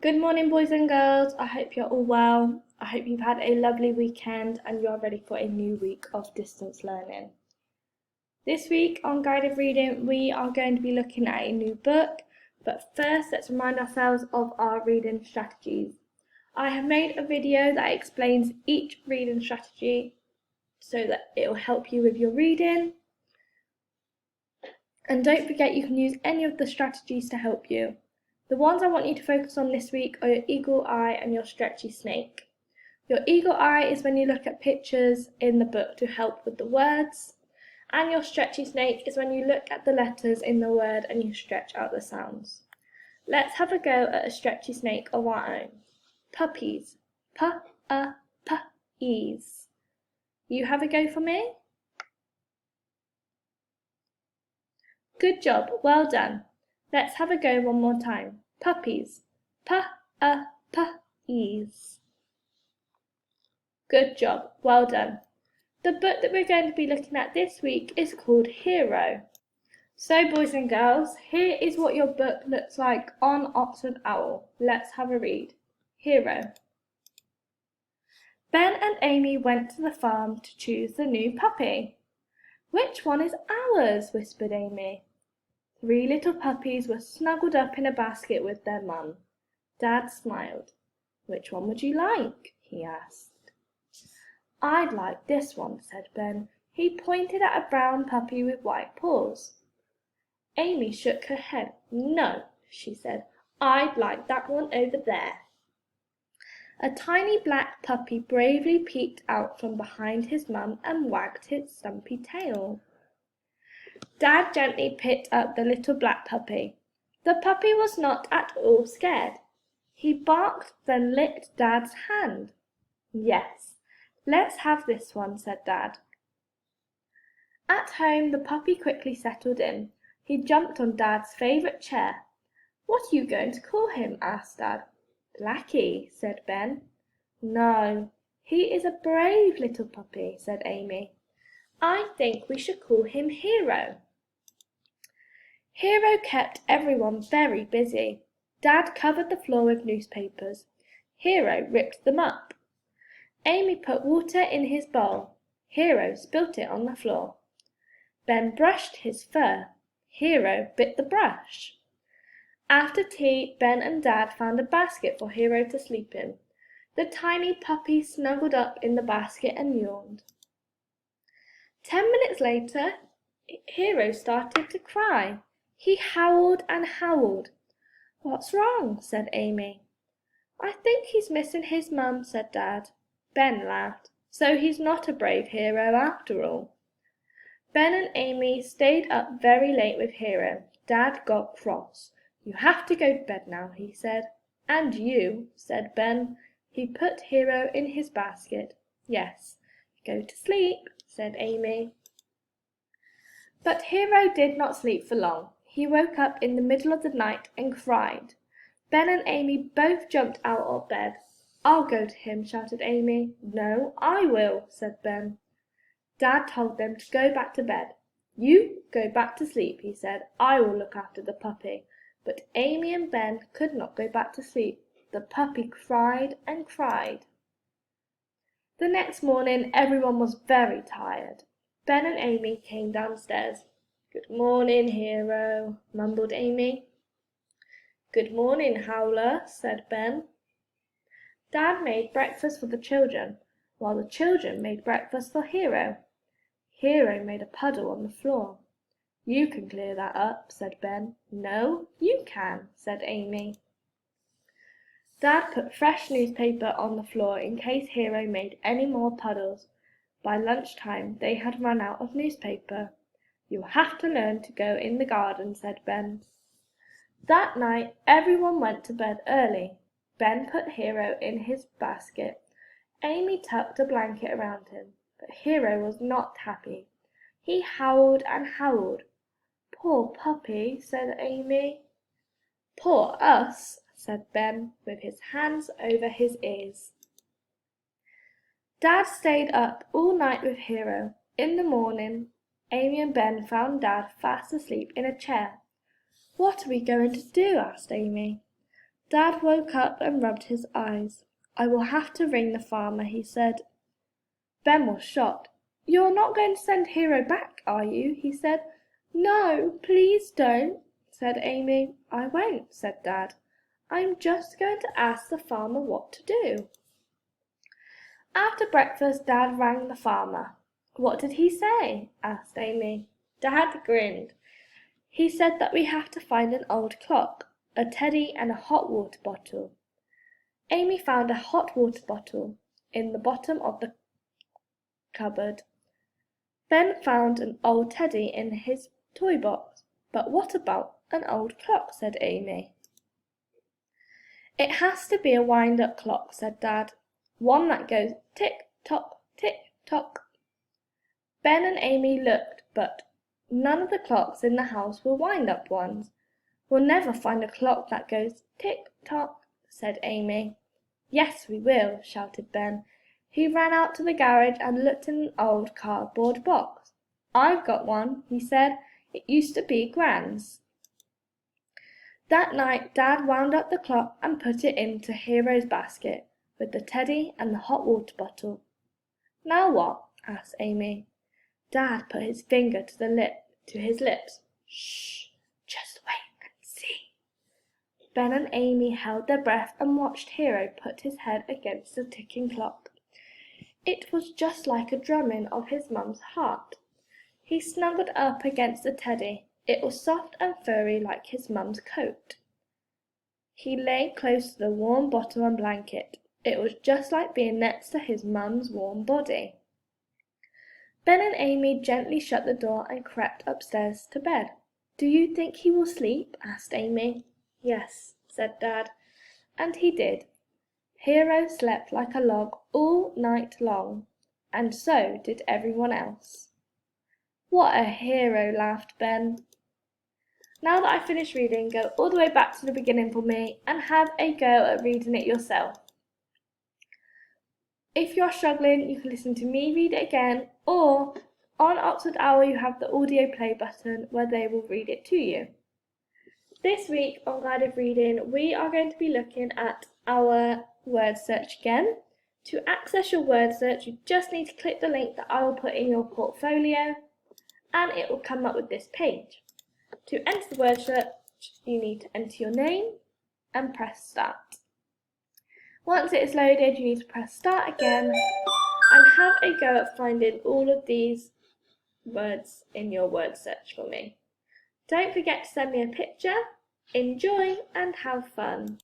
Good morning, boys and girls. I hope you're all well. I hope you've had a lovely weekend and you're ready for a new week of distance learning. This week on Guided Reading, we are going to be looking at a new book, but first let's remind ourselves of our reading strategies. I have made a video that explains each reading strategy so that it will help you with your reading. And don't forget you can use any of the strategies to help you. The ones I want you to focus on this week are your eagle eye and your stretchy snake. Your eagle eye is when you look at pictures in the book to help with the words, and your stretchy snake is when you look at the letters in the word and you stretch out the sounds. Let's have a go at a stretchy snake of our own. Puppies. P-a-p-pies. You have a go for me? Good job, well done. Let's have a go one more time. Puppies. P-a-p-pies. Good job, well done. The book that we're going to be looking at this week is called Hero. So, boys and girls, here is what your book looks like on Oxford Owl. Let's have a read. Hero. Ben and Amy went to the farm to choose the new puppy. Which one is ours? Whispered Amy. 3 little puppies were snuggled up in a basket with their mum. Dad smiled. Which one would you like? He asked. I'd like this one, said Ben. He pointed at a brown puppy with white paws. Amy shook her head. No, she said. I'd like that one over there. A tiny black puppy bravely peeked out from behind his mum and wagged his stumpy tail. Dad gently picked up the little black puppy. The puppy was not at all scared. He barked, then licked Dad's hand. Yes, let's have this one, said Dad. At home, the puppy quickly settled in. He jumped on Dad's favourite chair. What are you going to call him? Asked Dad. Blackie, said Ben. No, he is a brave little puppy, said Amy. I think we should call him Hero. Hero kept everyone very busy. Dad covered the floor with newspapers. Hero ripped them up. Amy put water in his bowl. Hero spilt it on the floor. Ben brushed his fur. Hero bit the brush. After tea, Ben and Dad found a basket for Hero to sleep in. The tiny puppy snuggled up in the basket and yawned. 10 minutes later, Hero started to cry. He howled and howled. What's wrong? Said Amy. I think he's missing his mum, said Dad. Ben laughed. So he's not a brave hero after all. Ben and Amy stayed up very late with Hero. Dad got cross. You have to go to bed now, he said. And you, said Ben. He put Hero in his basket. Yes, go to sleep, said Amy. But Hero did not sleep for long. He woke up in the middle of the night and cried. Ben and Amy both jumped out of bed. I'll go to him, shouted Amy. No, I will, said Ben. Dad told them to go back to bed. You go back to sleep, he said. I will look after the puppy. But Amy and Ben could not go back to sleep. The puppy cried and cried. The next morning everyone was very tired. Ben and Amy came downstairs. Good morning, Hero, mumbled Amy. Good morning, Howler, said Ben. Dad made breakfast for the children, while the children made breakfast for Hero. Hero made a puddle on the floor. You can clear that up, said Ben. No, you can, said Amy. Dad put fresh newspaper on the floor in case Hero made any more puddles. By lunchtime they had run out of newspaper. You'll have to learn to go in the garden, said Ben. That night everyone went to bed early. Ben put Hero in his basket. Amy tucked a blanket around him, but Hero was not happy. He howled and howled. Poor puppy, said Amy. Poor us, said Ben, with his hands over his ears. Dad stayed up all night with Hero. In the morning, Amy and Ben found Dad fast asleep in a chair. What are we going to do? Asked Amy. Dad woke up and rubbed his eyes. "I will have to ring the farmer," he said. Ben was shocked. "You're not going to send Hero back, are you?" he said. "No, please don't," said Amy. "I won't," said Dad. "I'm just going to ask the farmer what to do." After breakfast, Dad rang the farmer. "What did he say?" asked Amy. Dad grinned. "He said that we have to find an old clock, a teddy, and a hot water bottle." Amy found a hot water bottle in the bottom of the cupboard. Ben found an old teddy in his toy box. "But what about an old clock?" said Amy. "It has to be a wind-up clock," said Dad. "One that goes tick-tock, tick-tock." Ben and Amy looked, but none of the clocks in the house were wind-up ones. "We'll never find a clock that goes tick-tock," said Amy. "Yes, we will," shouted Ben. He ran out to the garage and looked in an old cardboard box. "I've got one," he said. "It used to be Gran's." That night Dad wound up the clock and put it into Hero's basket, with the teddy and the hot water bottle. "Now what?" asked Amy. Dad put his finger to his lips. "Shh! Just wait and see." Ben and Amy held their breath and watched Hero put his head against the ticking clock. It was just like a drumming of his mum's heart. He snuggled up against the teddy. It was soft and furry like his mum's coat. He lay close to the warm bottle and blanket. It was just like being next to his mum's warm body. Ben and Amy gently shut the door and crept upstairs to bed. "Do you think he will sleep?" asked Amy. "Yes," said Dad. And he did. Hero slept like a log all night long, and so did everyone else. "What a hero!" laughed Ben. Now that I've finished reading, go all the way back to the beginning for me and have a go at reading it yourself. If you're struggling, you can listen to me read it again, or on Oxford Owl you have the audio play button where they will read it to you. This week on Guided Reading, we are going to be looking at our word search again. To access your word search, you just need to click the link that I will put in your portfolio, and it will come up with this page. To enter the word search, you need to enter your name and press start. Once it is loaded, you need to press start again and have a go at finding all of these words in your word search for me. Don't forget to send me a picture. Enjoy and have fun.